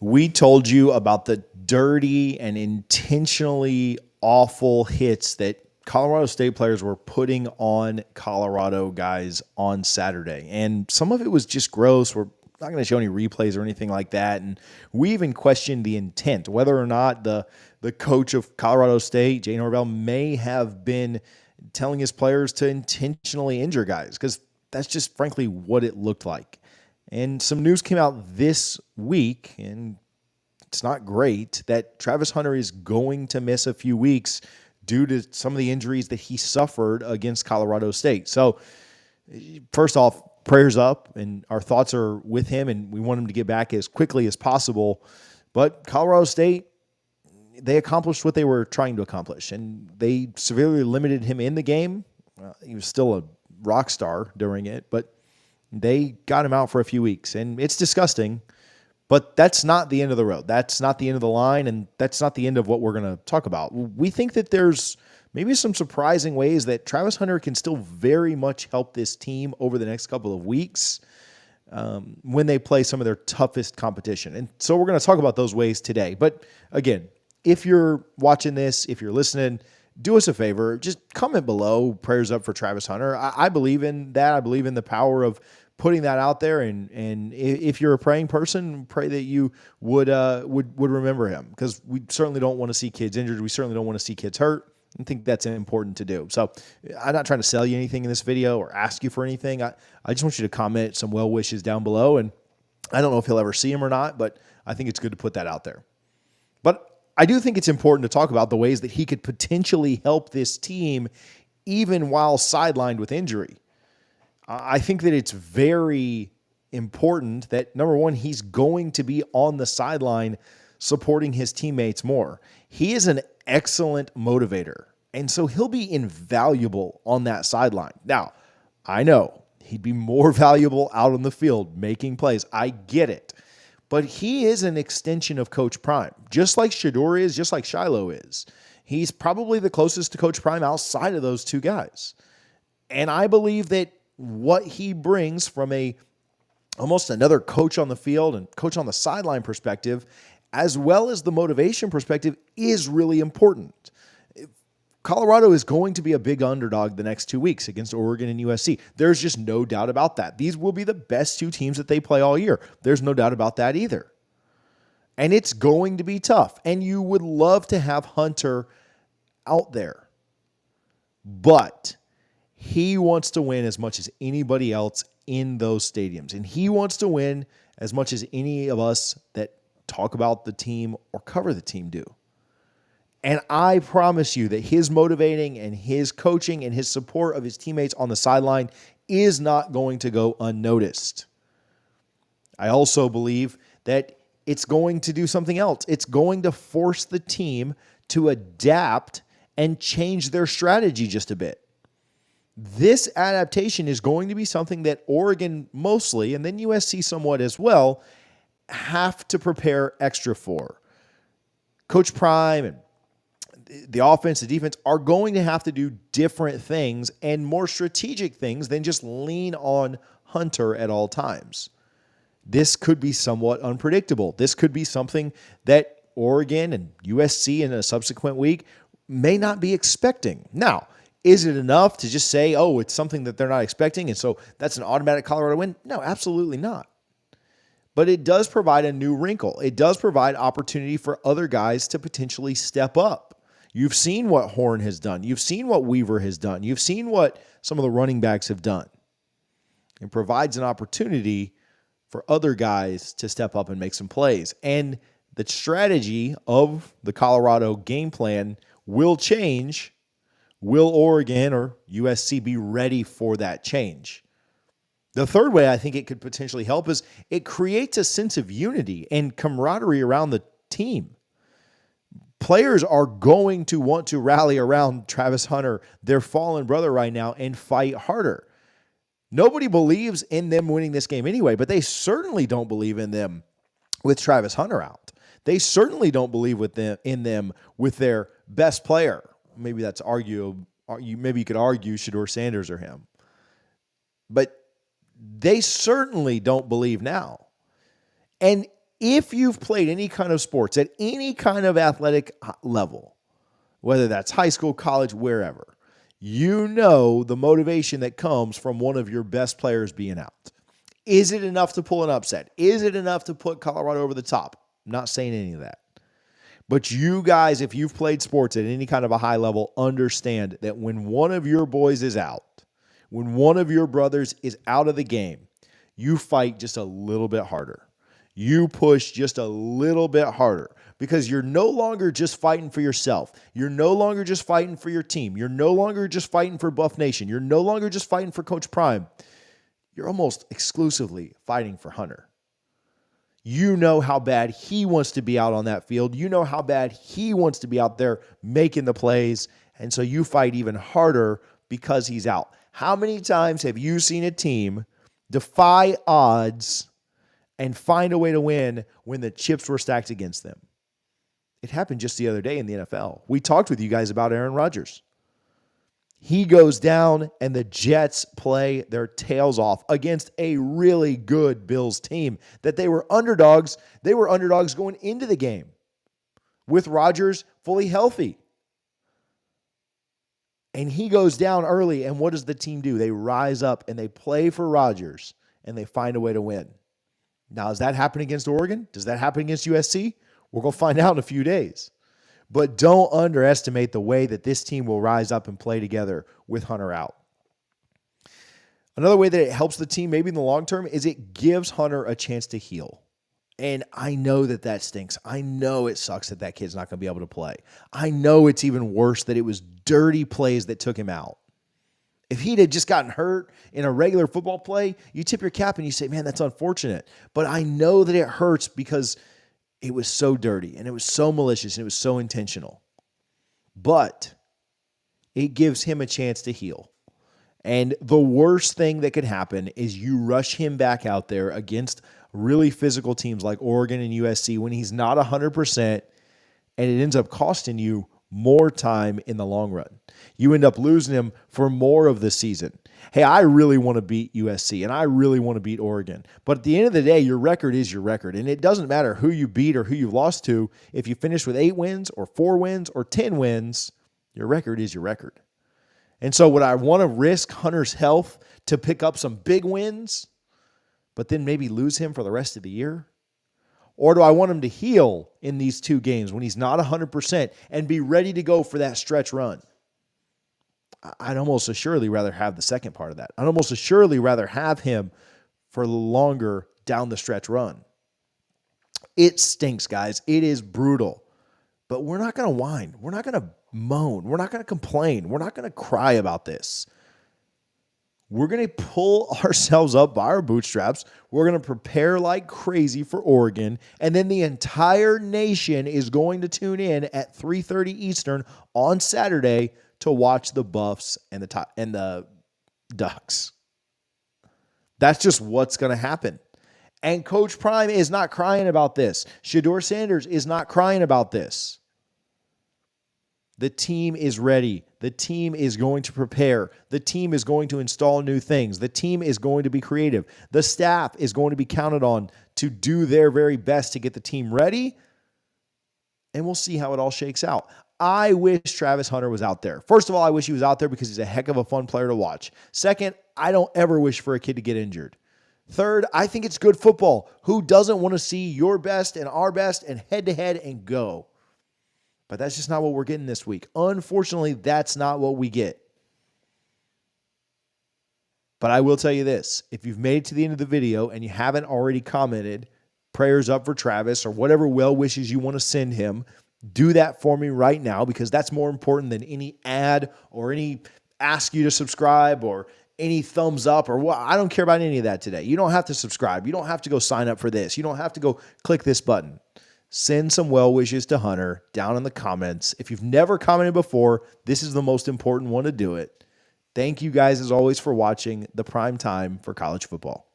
We told you about the dirty and intentionally awful hits that Colorado State players were putting on Colorado guys on Saturday. And some of it was just gross. We're not going to show any replays or anything like that. And we even questioned the intent, whether or not the coach of Colorado State, Jay Norvell, may have been telling his players to intentionally injure guys, because that's just frankly what it looked like. And some news came out this week, and it's not great, that Travis Hunter is going to miss a few weeks due to some of the injuries that he suffered against Colorado State. So, first off, prayers up, and our thoughts are with him, and we want him to get back as quickly as possible. But Colorado State, they accomplished what they were trying to accomplish, and they severely limited him in the game. He was still a rock star during it, but they got him out for a few weeks, and it's disgusting. But that's not the end of the road. That's not the end of the line, and that's not the end of what we're going to talk about. We think that there's maybe some surprising ways that Travis Hunter can still very much help this team over the next couple of weeks when they play some of their toughest competition. And so we're going to talk about those ways today. But again, if you're watching this, if you're listening, do us a favor. Just comment below, prayers up for Travis Hunter. I believe in that. I believe in the power of putting that out there, and if you're a praying person, pray that you would remember him, because we certainly don't want to see kids injured. We certainly don't want to see kids hurt. I think that's important to do. So I'm not trying to sell you anything in this video or ask you for anything. I just want you to comment some well wishes down below, and I don't know if he'll ever see him or not, but I think it's good to put that out there. But I do think it's important to talk about the ways that he could potentially help this team even while sidelined with injury. I think that it's very important that, number one, he's going to be on the sideline supporting his teammates more. He is an excellent motivator, and so he'll be invaluable on that sideline. Now, I know he'd be more valuable out on the field making plays. I get it. But he is an extension of Coach Prime, just like Shedeur is, just like Shiloh is. He's probably the closest to Coach Prime outside of those two guys. And I believe that what he brings from almost another coach on the field and coach on the sideline perspective, as well as the motivation perspective, is really important. Colorado is going to be a big underdog the next 2 weeks against Oregon and USC. There's just no doubt about that. These will be the best two teams that they play all year. There's no doubt about that either. And it's going to be tough. And you would love to have Hunter out there. But he wants to win as much as anybody else in those stadiums. And he wants to win as much as any of us that talk about the team or cover the team do. And I promise you that his motivating and his coaching and his support of his teammates on the sideline is not going to go unnoticed. I also believe that it's going to do something else. It's going to force the team to adapt and change their strategy just a bit. This adaptation is going to be something that Oregon mostly, and then USC somewhat as well, have to prepare extra for. Coach Prime and the offense, the defense are going to have to do different things and more strategic things than just lean on Hunter at all times. This could be somewhat unpredictable. This could be something that Oregon and USC in a subsequent week may not be expecting. Now, is it enough to just say, oh, it's something that they're not expecting, and so that's an automatic Colorado win? No, absolutely not. But it does provide a new wrinkle. It does provide opportunity for other guys to potentially step up. You've seen what Horn has done. You've seen what Weaver has done. You've seen what some of the running backs have done. It provides an opportunity for other guys to step up and make some plays. And the strategy of the Colorado game plan will change. Will Oregon or USC be ready for that change? The third way I think it could potentially help is it creates a sense of unity and camaraderie around the team. Players are going to want to rally around Travis Hunter, their fallen brother right now, and fight harder. Nobody believes in them winning this game anyway, but they certainly don't believe in them with Travis Hunter out. They certainly don't believe in them with their best player. Maybe that's arguable. Maybe you could argue Shedeur Sanders or him. But they certainly don't believe now. And If you've played any kind of sports at any kind of athletic level, whether that's high school, college, wherever, you know the motivation that comes from one of your best players being out. Is it enough to pull an upset? Is it enough to put Colorado over the top? I'm not saying any of that. But you guys, if you've played sports at any kind of a high level, understand that when one of your boys is out, when one of your brothers is out of the game, you fight just a little bit harder. You push just a little bit harder because you're no longer just fighting for yourself. You're no longer just fighting for your team. You're no longer just fighting for Buff Nation. You're no longer just fighting for Coach Prime. You're almost exclusively fighting for Hunter. You know how bad he wants to be out on that field. You know how bad he wants to be out there making the plays. And so you fight even harder because he's out. How many times have you seen a team defy odds and find a way to win when the chips were stacked against them? It happened just the other day in the NFL. We talked with you guys about Aaron Rodgers. He goes down and the Jets play their tails off against a really good Bills team that they were underdogs. They were underdogs going into the game with Rodgers fully healthy. And he goes down early, and what does the team do? They rise up and they play for Rodgers, and they find a way to win. Now, does that happen against Oregon? Does that happen against USC? We're going to find out in a few days. But don't underestimate the way that this team will rise up and play together with Hunter out. Another way that it helps the team maybe in the long term is it gives Hunter a chance to heal. And I know that that stinks. I know it sucks that that kid's not going to be able to play. I know it's even worse that it was dirty plays that took him out. If he'd had just gotten hurt in a regular football play, you tip your cap and you say, man, that's unfortunate. But I know that it hurts because it was so dirty and it was so malicious and it was so intentional. But it gives him a chance to heal. And the worst thing that could happen is you rush him back out there against really physical teams like Oregon and USC when he's not 100%, and it ends up costing you more time in the long run. You end up losing him for more of the season. Hey, I really want to beat USC, and I really want to beat Oregon. But at the end of the day, your record is your record, and it doesn't matter who you beat or who you lost to. If you finish with 8 wins or 4 wins or 10 wins, your record is your record. And so would I want to risk Hunter's health to pick up some big wins, but then maybe lose him for the rest of the year? Or do I want him to heal in these 2 games when he's not 100% and be ready to go for that stretch run? I'd almost assuredly rather have the second part of that. I'd almost assuredly rather have him for longer down the stretch run. It stinks, guys. It is brutal. But we're not going to whine. We're not going to moan. We're not going to complain. We're not going to cry about this. We're going to pull ourselves up by our bootstraps. We're going to prepare like crazy for Oregon. And then the entire nation is going to tune in at 3:30 Eastern on Saturday to watch the Buffs and the Ducks. That's just what's going to happen. And Coach Prime is not crying about this. Shedeur Sanders is not crying about this. The team is ready. The team is going to prepare. The team is going to install new things. The team is going to be creative. The staff is going to be counted on to do their very best to get the team ready. And we'll see how it all shakes out. I wish Travis Hunter was out there. First of all, I wish he was out there because he's a heck of a fun player to watch. Second, I don't ever wish for a kid to get injured. Third, I think it's good football. Who doesn't want to see your best and our best and head-to-head and go? But that's just not what we're getting this week. Unfortunately, that's not what we get. But I will tell you this. If you've made it to the end of the video and you haven't already commented, prayers up for Travis or whatever well wishes you want to send him, do that for me right now because that's more important than any ad or any ask you to subscribe or any thumbs up or what. I don't care about any of that today. You don't have to subscribe. You don't have to go sign up for this. You don't have to go click this button. Send some well wishes to Hunter down in the comments. If you've never commented before, this is the most important one to do it. Thank you guys as always for watching the prime time for college football.